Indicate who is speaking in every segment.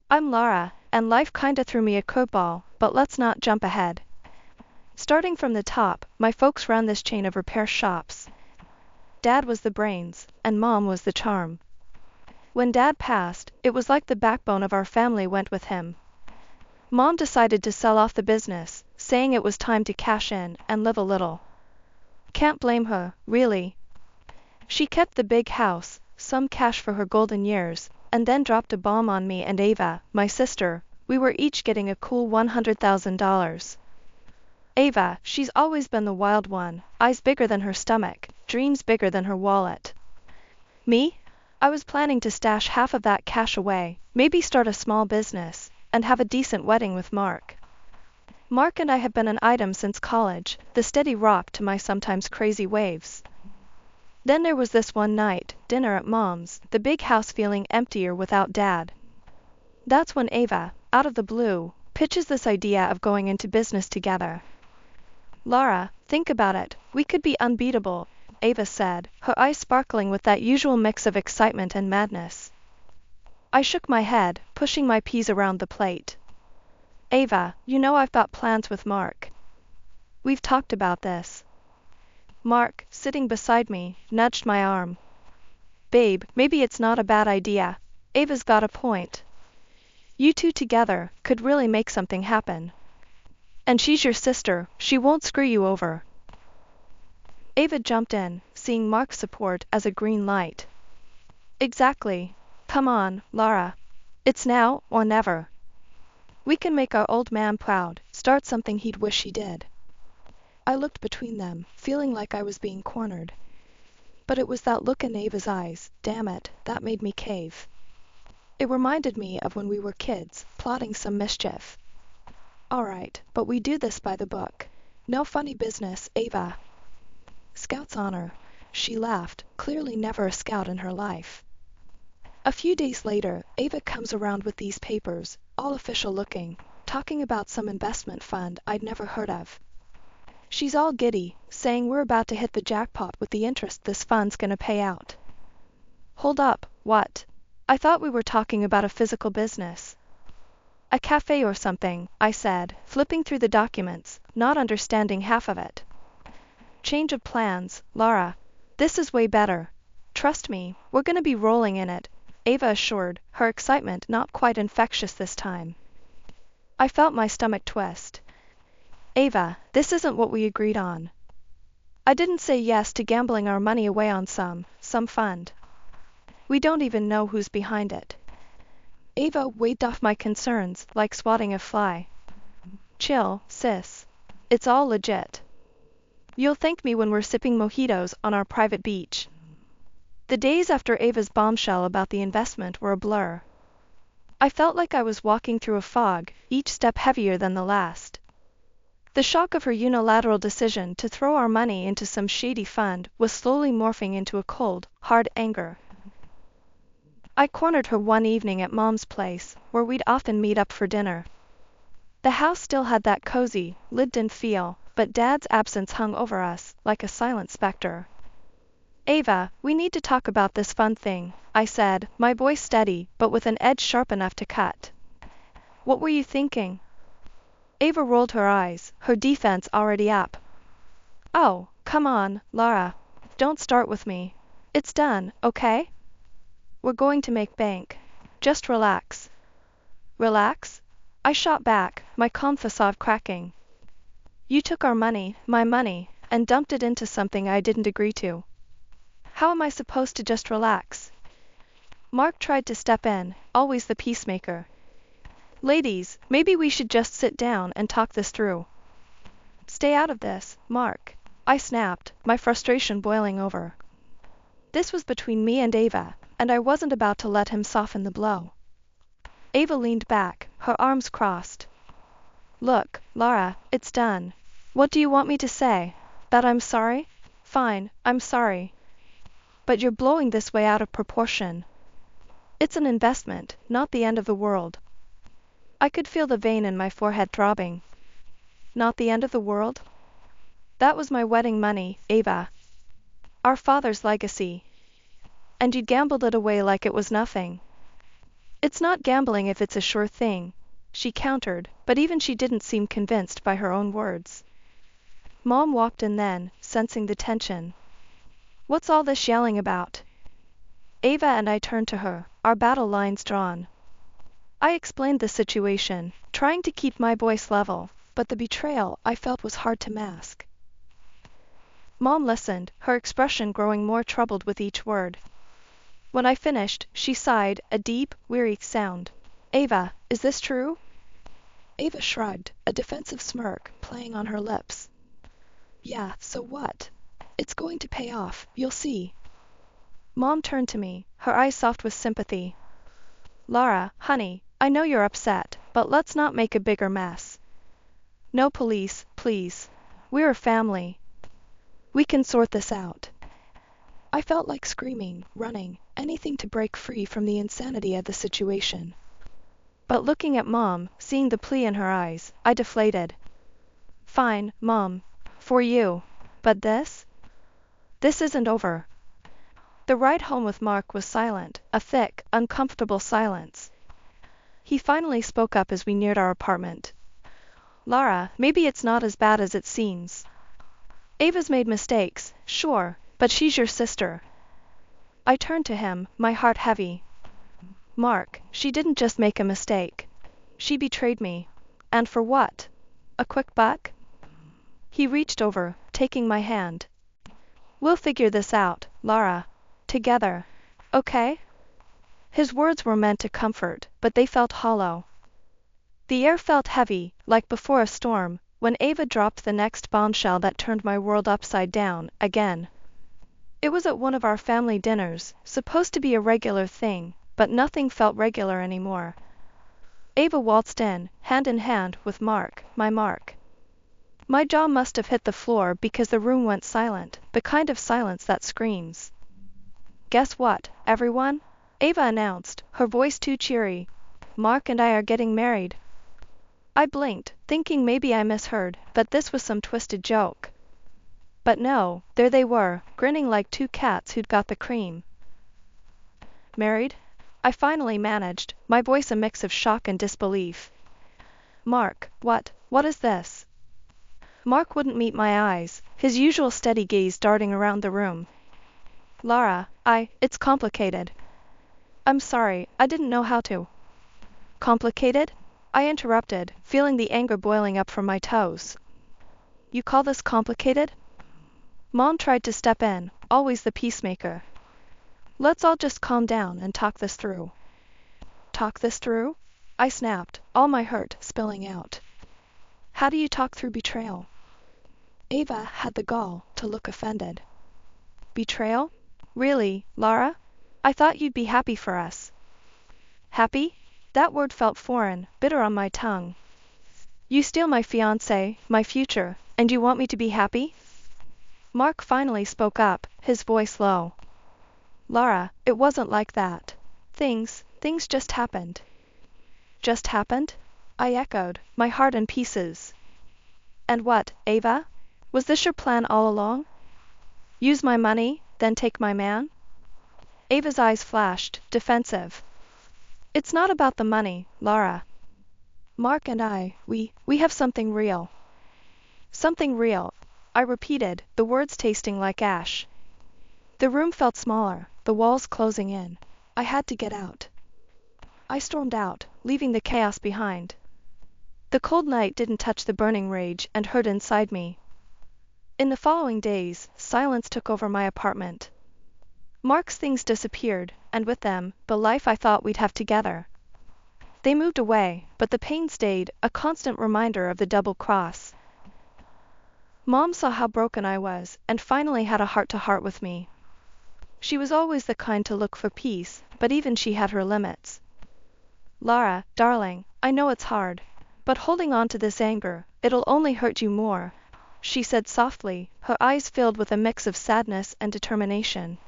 Speaker 1: I'm Lara, and life kinda threw me a curveball, but let's not jump ahead. Starting from the top, my folks ran this chain of repair shops. Dad was the brains, and Mom was the charm. When Dad passed, it was like the backbone of our family went with him. Mom decided to sell off the business, saying it was time to cash in and live a little. Can't blame her, really. She kept the big house, some cash for her golden years, and then dropped a bomb on me and Ava, my sister. We were each getting a cool $100,000. Ava, she's always been the wild one, eyes bigger than her stomach, dreams bigger than her wallet. Me? I was planning to stash half of that cash away, maybe start a small business, and have a decent wedding with Mark. Mark and I have been an item since college, the steady rock to my sometimes crazy waves. Then there was this one night, dinner at Mom's, the big house feeling emptier without Dad. That's when Ava, out of the blue, pitches this idea of going into business together. Lara, think about it, we could be unbeatable, Ava said, her eyes sparkling with that usual mix of excitement and madness. I shook my head, pushing my peas around the plate. Ava, you know I've got plans with Mark. We've talked about this. Mark, sitting beside me, nudged my arm. Babe, maybe it's not a bad idea. Ava's got a point. You two together could really make something happen. And she's your sister, she won't screw you over. Ava jumped in, seeing Mark's support as a green light. Exactly. Come on, Lara. It's now or never. We can make our old man proud, start something he'd wish he did. I looked between them, feeling like I was being cornered. But it was that look in Ava's eyes, damn it, that made me cave. It reminded me of when we were kids, plotting some mischief. Alright, but we do this by the book. No funny business, Ava. Scout's honor. She laughed, clearly never a scout in her life. A few days later, Ava comes around with these papers, all official looking, talking about some investment fund I'd never heard of. She's all giddy, saying we're about to hit the jackpot with the interest this fund's gonna pay out. Hold up, what? I thought we were talking about a physical business. A cafe or something, I said, flipping through the documents, not understanding half of it. Change of plans, Lara. This is way better. Trust me, we're gonna be rolling in it, Ava assured, her excitement not quite infectious this time. I felt my stomach twist. Ava, this isn't what we agreed on. I didn't say yes to gambling our money away on some fund. We don't even know who's behind it. Ava waved off my concerns like swatting a fly. Chill, sis. It's all legit. You'll thank me when we're sipping mojitos on our private beach. The days after Ava's bombshell about the investment were a blur. I felt like I was walking through a fog, each step heavier than the last. The shock of her unilateral decision to throw our money into some shady fund was slowly morphing into a cold, hard anger. I cornered her one evening at Mom's place, where we'd often meet up for dinner. The house still had that cozy, lived-in feel, but Dad's absence hung over us like a silent specter. Ava, we need to talk about this fun thing, I said, my voice steady but with an edge sharp enough to cut. What were you thinking? Ava rolled her eyes, her defense already up. Oh, come on, Lara. Don't start with me. It's done, okay? We're going to make bank. Just relax. Relax? I shot back, my calm facade cracking. You took our money, my money, and dumped it into something I didn't agree to. How am I supposed to just relax? Mark tried to step in, always the peacemaker. Ladies, maybe we should just sit down and talk this through. Stay out of this, Mark, I snapped, my frustration boiling over. This was between me and Ava, and I wasn't about to let him soften the blow. Ava leaned back, her arms crossed. Look, Lara, it's done. What do you want me to say? That I'm sorry? Fine, I'm sorry. But you're blowing this way out of proportion. It's an investment, not the end of the world. I could feel the vein in my forehead throbbing. Not the end of the world? That was my wedding money, Ava. Our father's legacy. And you gambled it away like it was nothing. It's not gambling if it's a sure thing, she countered, but even she didn't seem convinced by her own words. Mom walked in then, sensing the tension. What's all this yelling about? Ava and I turned to her, our battle lines drawn. I explained the situation, trying to keep my voice level, but the betrayal I felt was hard to mask. Mom listened, her expression growing more troubled with each word. When I finished, she sighed, a deep, weary sound. Ava, is this true? Ava shrugged, a defensive smirk playing on her lips. Yeah, so what? It's going to pay off, you'll see. Mom turned to me, her eyes soft with sympathy. Lara, honey, I know you're upset, but let's not make a bigger mess. No police, please. We're a family. We can sort this out. I felt like screaming, running, anything to break free from the insanity of the situation. But looking at Mom, seeing the plea in her eyes, I deflated. Fine, Mom. For you. But this? This isn't over. The ride home with Mark was silent, a thick, uncomfortable silence. He finally spoke up as we neared our apartment. Lara, maybe it's not as bad as it seems. Ava's made mistakes, sure, but she's your sister. I turned to him, my heart heavy. Mark, she didn't just make a mistake. She betrayed me. And for what? A quick buck? He reached over, taking my hand. We'll figure this out, Lara. Together. Okay? His words were meant to comfort, but they felt hollow. The air felt heavy, like before a storm, when Ava dropped the next bombshell that turned my world upside down, again. It was at one of our family dinners, supposed to be a regular thing, but nothing felt regular anymore. Ava waltzed in hand with Mark, my Mark. My jaw must have hit the floor because the room went silent, the kind of silence that screams. Guess what, everyone? Ava announced, her voice too cheery. Mark and I are getting married. I blinked, thinking maybe I misheard, but this was some twisted joke. But no, there they were, grinning like two cats who'd got the cream. Married? I finally managed, my voice a mix of shock and disbelief. Mark, what is this? Mark wouldn't meet my eyes, his usual steady gaze darting around the room. Lara, it's complicated. I'm sorry, I didn't know how to. Complicated? I interrupted, feeling the anger boiling up from my toes. You call this complicated? Mom tried to step in, always the peacemaker. Let's all just calm down and talk this through. Talk this through? I snapped, all my hurt spilling out. How do you talk through betrayal? Ava had the gall to look offended. Betrayal? Really, Lara? I thought you'd be happy for us. Happy? That word felt foreign, bitter on my tongue. You steal my fiancé, my future, and you want me to be happy? Mark finally spoke up, his voice low. Lara, it wasn't like that. Things just happened. Just happened? I echoed, my heart in pieces. And what, Ava? Was this your plan all along? Use my money, then take my man? Ava's eyes flashed, defensive. It's not about the money, Lara. Mark and I, we have something real. Something real, I repeated, the words tasting like ash. The room felt smaller, the walls closing in. I had to get out. I stormed out, leaving the chaos behind. The cold night didn't touch the burning rage and hurt inside me. In the following days, silence took over my apartment. Mark's things disappeared, and with them, the life I thought we'd have together. They moved away, but the pain stayed, a constant reminder of the double cross. Mom saw how broken I was, and finally had a heart-to-heart with me. She was always the kind to look for peace, but even she had her limits. Lara, darling, I know it's hard, but holding on to this anger, it'll only hurt you more, she said softly, her eyes filled with a mix of sadness and determination.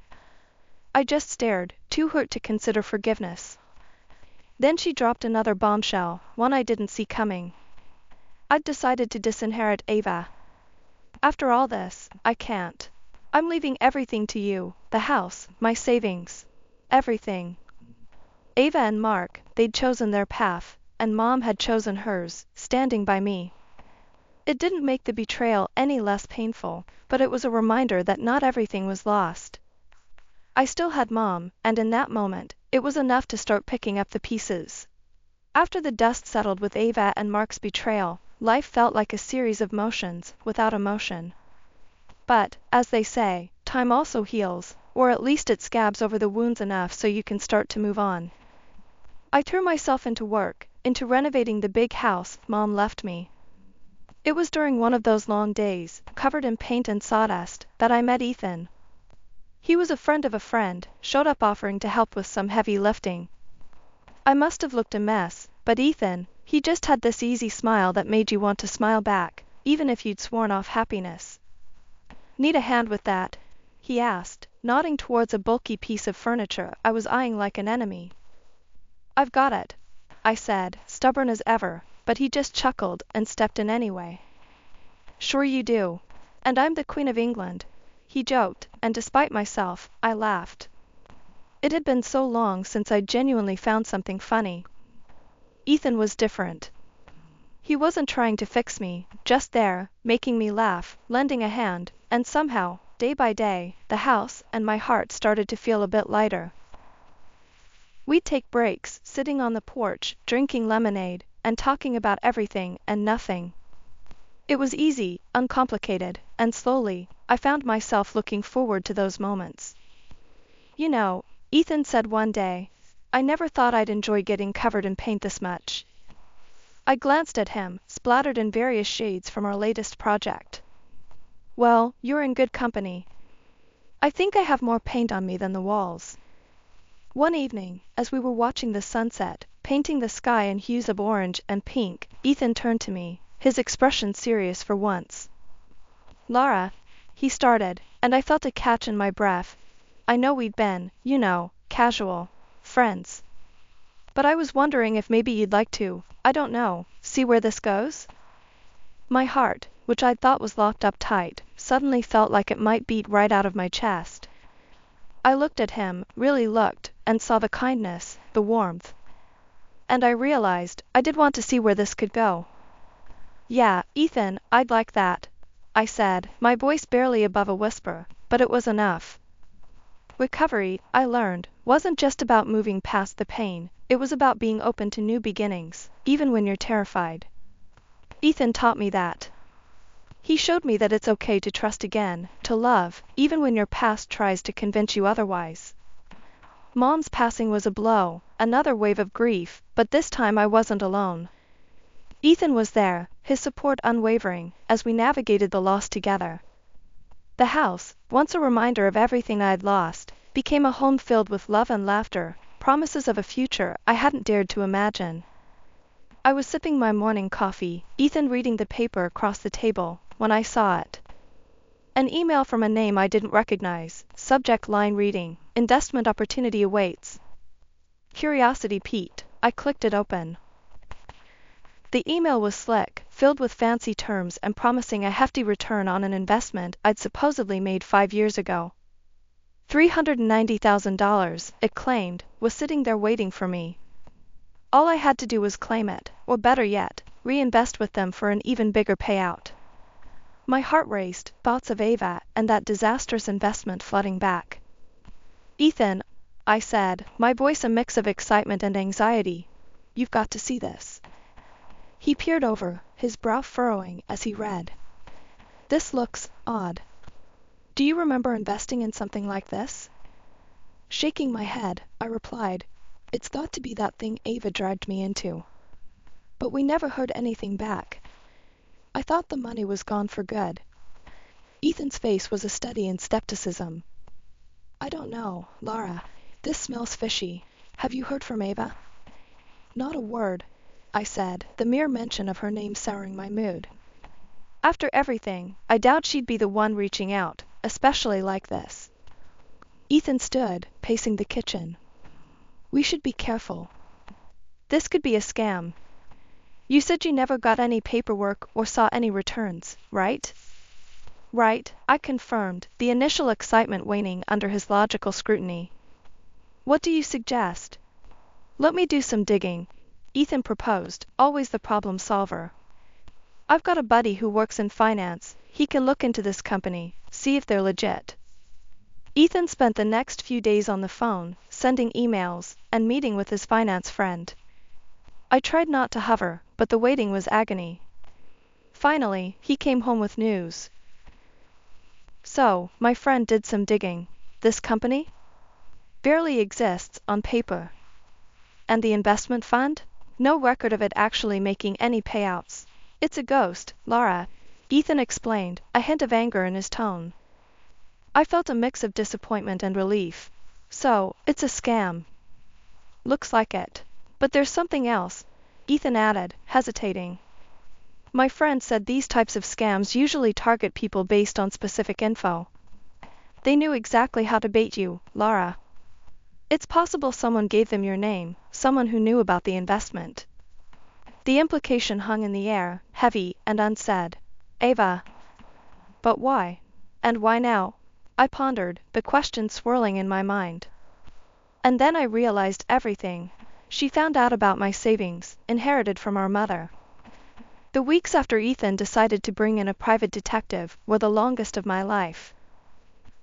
Speaker 1: I just stared, too hurt to consider forgiveness. Then she dropped another bombshell, one I didn't see coming. I'd decided to disinherit Ava. After all this, I can't. I'm leaving everything to you, the house, my savings. Everything. Ava and Mark, they'd chosen their path, and Mom had chosen hers, standing by me. It didn't make the betrayal any less painful, but it was a reminder that not everything was lost. I still had Mom, and in that moment, it was enough to start picking up the pieces. After the dust settled with Ava and Mark's betrayal, life felt like a series of motions, without emotion. But, as they say, time also heals, or at least it scabs over the wounds enough so you can start to move on. I threw myself into work, into renovating the big house Mom left me. It was during one of those long days, covered in paint and sawdust, that I met Ethan. He was a friend of a friend, showed up offering to help with some heavy lifting. I must have looked a mess, but Ethan, he just had this easy smile that made you want to smile back, even if you'd sworn off happiness. "Need a hand with that?" he asked, nodding towards a bulky piece of furniture I was eyeing like an enemy. "I've got it," I said, stubborn as ever, but he just chuckled and stepped in anyway. "Sure you do. And I'm the Queen of England," he joked, and despite myself, I laughed. It had been so long since I'd genuinely found something funny. Ethan was different. He wasn't trying to fix me, just there, making me laugh, lending a hand, and somehow, day by day, the house and my heart started to feel a bit lighter. We'd take breaks, sitting on the porch, drinking lemonade, and talking about everything and nothing. It was easy, uncomplicated, and slowly, I found myself looking forward to those moments. "You know," Ethan said one day, "I never thought I'd enjoy getting covered in paint this much." I glanced at him, splattered in various shades from our latest project. "Well, you're in good company. I think I have more paint on me than the walls." One evening, as we were watching the sunset, painting the sky in hues of orange and pink, Ethan turned to me, his expression serious for once. "Lara," he started, and I felt a catch in my breath. "I know we'd been, you know, casual friends. But I was wondering if maybe you'd like to, I don't know, see where this goes?" My heart, which I'd thought was locked up tight, suddenly felt like it might beat right out of my chest. I looked at him, really looked, and saw the kindness, the warmth. And I realized, I did want to see where this could go. "Yeah, Ethan, I'd like that," I said, my voice barely above a whisper, but it was enough. Recovery, I learned, wasn't just about moving past the pain, it was about being open to new beginnings, even when you're terrified. Ethan taught me that. He showed me that it's okay to trust again, to love, even when your past tries to convince you otherwise. Mom's passing was a blow, another wave of grief, but this time I wasn't alone. Ethan was there, his support unwavering, as we navigated the loss together. The house, once a reminder of everything I had lost, became a home filled with love and laughter, promises of a future I hadn't dared to imagine. I was sipping my morning coffee, Ethan reading the paper across the table, when I saw it. An email from a name I didn't recognize, subject line reading, "Investment opportunity awaits." Curiosity piqued, I clicked it open. The email was slick, filled with fancy terms and promising a hefty return on an investment I'd supposedly made 5 years ago. $390,000, it claimed, was sitting there waiting for me. All I had to do was claim it, or better yet, reinvest with them for an even bigger payout. My heart raced, thoughts of Ava and that disastrous investment flooding back. "Ethan," I said, my voice a mix of excitement and anxiety, "you've got to see this." He peered over, his brow furrowing as he read. "This looks odd. Do you remember investing in something like this?" Shaking my head, I replied, "It's got to be that thing Ava dragged me into. But we never heard anything back. I thought the money was gone for good." Ethan's face was a study in skepticism. "I don't know, Lara. This smells fishy. Have you heard from Ava?" "Not a word," I said, the mere mention of her name souring my mood. After everything, I doubt she'd be the one reaching out, especially like this. Ethan stood, pacing the kitchen. "We should be careful. This could be a scam. You said you never got any paperwork or saw any returns, right?" "Right," I confirmed, the initial excitement waning under his logical scrutiny. "What do you suggest?" Let me do some digging, Ethan proposed, always the problem solver. I've got a buddy who works in finance, he can look into this company, see if they're legit. Ethan spent the next few days on the phone, sending emails, and meeting with his finance friend. I tried not to hover, but the waiting was agony. Finally, he came home with news. So, my friend did some digging. This company barely exists on paper. And the investment fund? No record of it actually making any payouts. It's a ghost, Lara, Ethan explained, a hint of anger in his tone. I felt a mix of disappointment and relief. So, it's a scam. Looks like it. But there's something else, Ethan added, hesitating. My friend said these types of scams usually target people based on specific info. They knew exactly how to bait you, Lara. It's possible someone gave them your name, someone who knew about the investment. The implication hung in the air, heavy and unsaid. Ava. But why? And why now? I pondered, the question swirling in my mind. And then I realized everything. She found out about my savings, inherited from our mother. The weeks after Ethan decided to bring in a private detective were the longest of my life.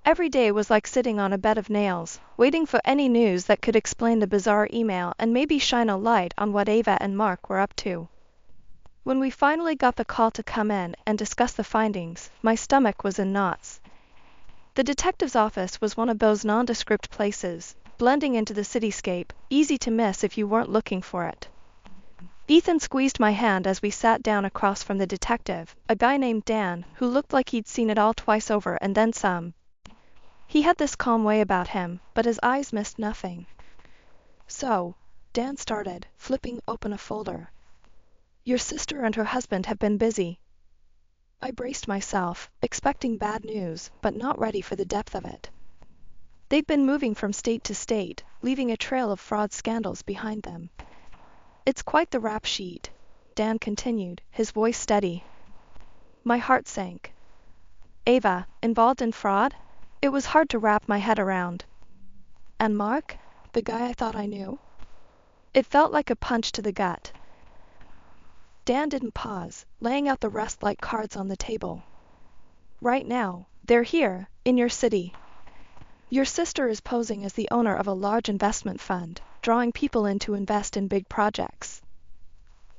Speaker 1: Every day was like sitting on a bed of nails, waiting for any news that could explain the bizarre email and maybe shine a light on what Ava and Mark were up to. When we finally got the call to come in and discuss the findings, my stomach was in knots. The detective's office was one of those nondescript places, blending into the cityscape, easy to miss if you weren't looking for it. Ethan squeezed my hand as we sat down across from the detective, a guy named Dan, who looked like he'd seen it all twice over and then some. He had this calm way about him, but his eyes missed nothing. So, Dan started, flipping open a folder. Your sister and her husband have been busy. I braced myself, expecting bad news, but not ready for the depth of it. They'd been moving from state to state, leaving a trail of fraud scandals behind them. It's quite the rap sheet, Dan continued, his voice steady. My heart sank. Ava, involved in fraud? It was hard to wrap my head around. And Mark, the guy I thought I knew? It felt like a punch to the gut. Dan didn't pause, laying out the rest like cards on the table. Right now, they're here, in your city. Your sister is posing as the owner of a large investment fund, drawing people in to invest in big projects.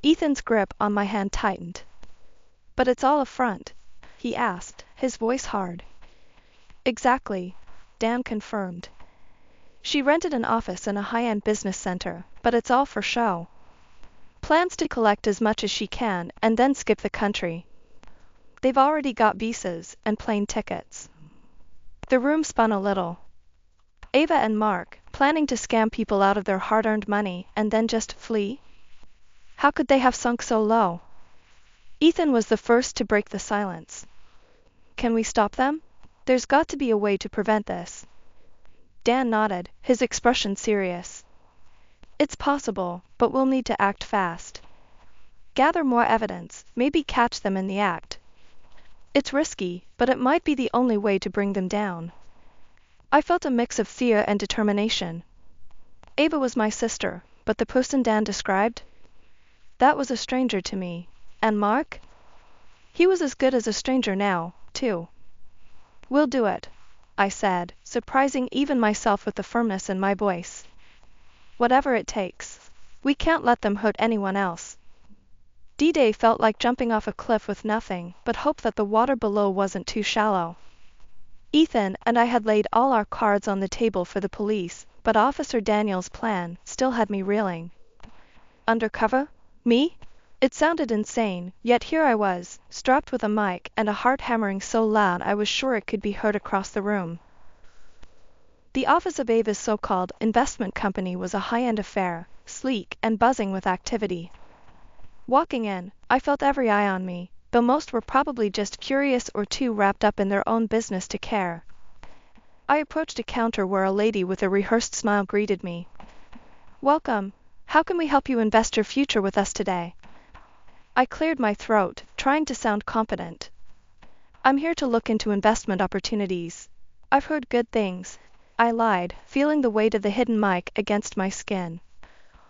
Speaker 1: Ethan's grip on my hand tightened. But it's all a front, he asked, his voice hard. Exactly, Dan confirmed. She rented an office in a high-end business center, but it's all for show. Plans to collect as much as she can and then skip the country. They've already got visas and plane tickets. The room spun a little. Ava and Mark, planning to scam people out of their hard-earned money and then just flee? How could they have sunk so low? Ethan was the first to break the silence. Can we stop them? There's got to be a way to prevent this. Dan nodded, his expression serious. It's possible, but we'll need to act fast. Gather more evidence, maybe catch them in the act. It's risky, but it might be the only way to bring them down. I felt a mix of fear and determination. Ava was my sister, but the person Dan described? That was a stranger to me. And Mark? He was as good as a stranger now, too. We'll do it, I said, surprising even myself with the firmness in my voice. Whatever it takes. We can't let them hurt anyone else. D-Day felt like jumping off a cliff with nothing but hope that the water below wasn't too shallow. Ethan and I had laid all our cards on the table for the police, but Officer Daniel's plan still had me reeling. Undercover? Me? It sounded insane, yet here I was, strapped with a mic and a heart hammering so loud I was sure it could be heard across the room. The office of Ava's so-called investment company was a high-end affair, sleek and buzzing with activity. Walking in, I felt every eye on me, though most were probably just curious or too wrapped up in their own business to care. I approached a counter where a lady with a rehearsed smile greeted me. Welcome. How can we help you invest your future with us today? I cleared my throat, trying to sound confident. I'm here to look into investment opportunities. I've heard good things. I lied, feeling the weight of the hidden mic against my skin.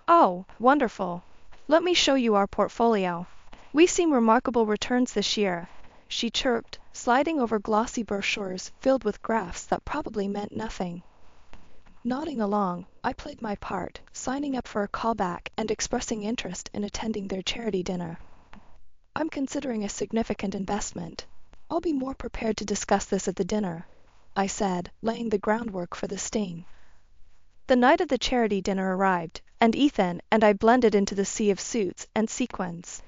Speaker 1: Oh, wonderful. Let me show you our portfolio. We've seen remarkable returns this year, she chirped, sliding over glossy brochures filled with graphs that probably meant nothing. Nodding along, I played my part, signing up for a callback and expressing interest in attending their charity dinner. I'm considering a significant investment. I'll be more prepared to discuss this at the dinner, I said, laying the groundwork for the sting. The night of the charity dinner arrived, and Ethan and I blended into the sea of suits and sequins.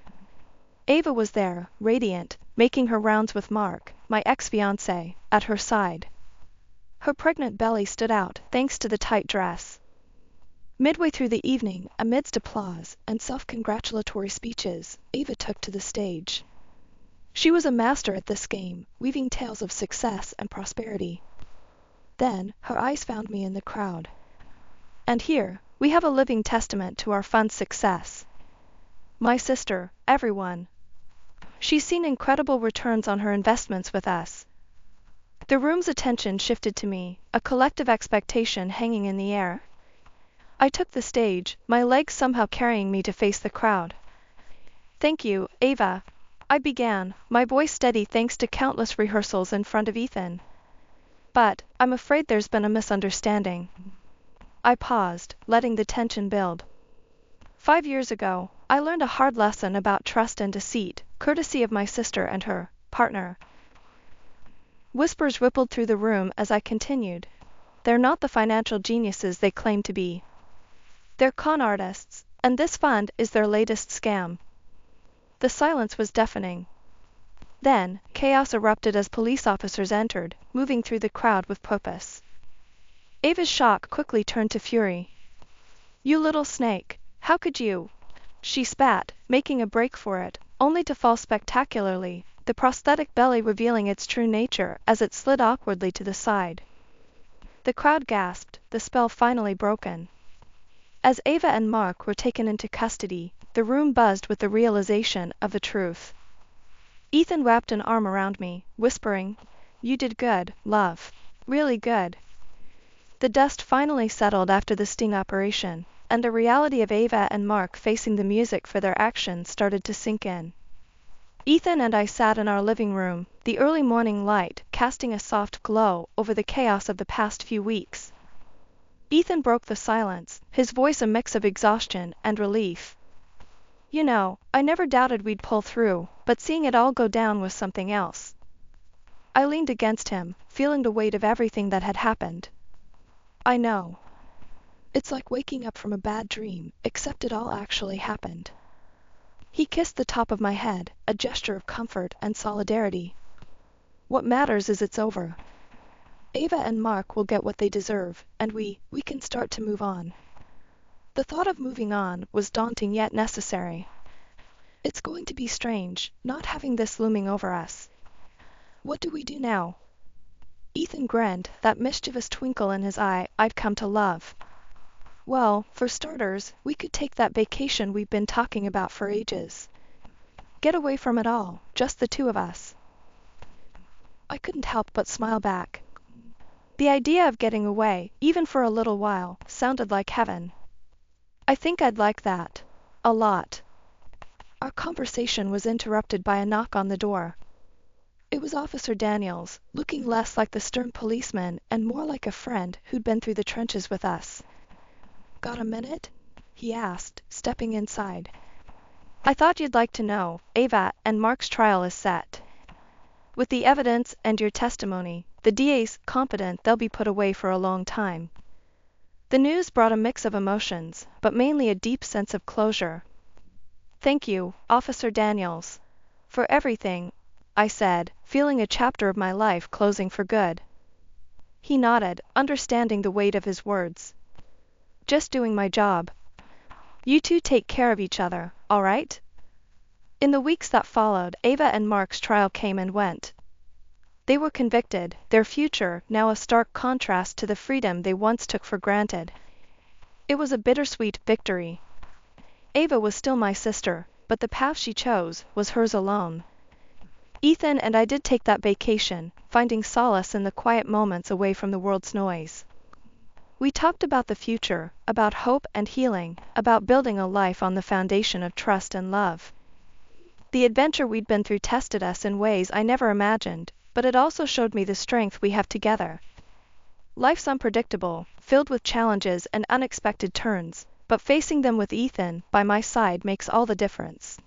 Speaker 1: Ava was there, radiant, making her rounds with Mark, my ex-fiancé, at her side. Her pregnant belly stood out thanks to the tight dress. Midway through the evening, amidst applause and self-congratulatory speeches, Ava took to the stage. She was a master at this game, weaving tales of success and prosperity. Then, her eyes found me in the crowd. And here, we have a living testament to our fund's success. My sister, everyone. She's seen incredible returns on her investments with us. The room's attention shifted to me, a collective expectation hanging in the air. I took the stage, my legs somehow carrying me to face the crowd. Thank you, Ava, I began, my voice steady thanks to countless rehearsals in front of Ethan. But, I'm afraid there's been a misunderstanding. I paused, letting the tension build. 5 years ago, I learned a hard lesson about trust and deceit, courtesy of my sister and her partner. Whispers rippled through the room as I continued. They're not the financial geniuses they claim to be. They're con artists, and this fund is their latest scam. The silence was deafening. Then, chaos erupted as police officers entered, moving through the crowd with purpose. Ava's shock quickly turned to fury. You little snake, how could you? She spat, making a break for it, only to fall spectacularly, the prosthetic belly revealing its true nature as it slid awkwardly to the side. The crowd gasped, the spell finally broken. As Ava and Mark were taken into custody, the room buzzed with the realization of the truth. Ethan wrapped an arm around me, whispering, "You did good, love. Really good." The dust finally settled after the sting operation, and the reality of Ava and Mark facing the music for their actions started to sink in. Ethan and I sat in our living room, the early morning light casting a soft glow over the chaos of the past few weeks. Ethan broke the silence, his voice a mix of exhaustion and relief. You know, I never doubted we'd pull through, but seeing it all go down was something else. I leaned against him, feeling the weight of everything that had happened. I know. It's like waking up from a bad dream, except it all actually happened. He kissed the top of my head, a gesture of comfort and solidarity. What matters is it's over. Ava and Mark will get what they deserve, and we can start to move on. The thought of moving on was daunting yet necessary. It's going to be strange, not having this looming over us. What do we do now? Ethan grinned, that mischievous twinkle in his eye I'd come to love. Well, for starters, we could take that vacation we've been talking about for ages. Get away from it all, just the two of us. I couldn't help but smile back. The idea of getting away, even for a little while, sounded like heaven. I think I'd like that. A lot. Our conversation was interrupted by a knock on the door. It was Officer Daniels, looking less like the stern policeman and more like a friend who'd been through the trenches with us. Got a minute? He asked, stepping inside. I thought you'd like to know, Ava and Mark's trial is set. With the evidence and your testimony, the DA's confident they'll be put away for a long time. The news brought a mix of emotions, but mainly a deep sense of closure. Thank you, Officer Daniels, for everything, I said, feeling a chapter of my life closing for good. He nodded, understanding the weight of his words. Just doing my job. You two take care of each other, all right? In the weeks that followed, Ava and Mark's trial came and went. They were convicted, their future now a stark contrast to the freedom they once took for granted. It was a bittersweet victory. Ava was still my sister, but the path she chose was hers alone. Ethan and I did take that vacation, finding solace in the quiet moments away from the world's noise. We talked about the future, about hope and healing, about building a life on the foundation of trust and love. The adventure we'd been through tested us in ways I never imagined, but it also showed me the strength we have together. Life's unpredictable, filled with challenges and unexpected turns, but facing them with Ethan by my side makes all the difference.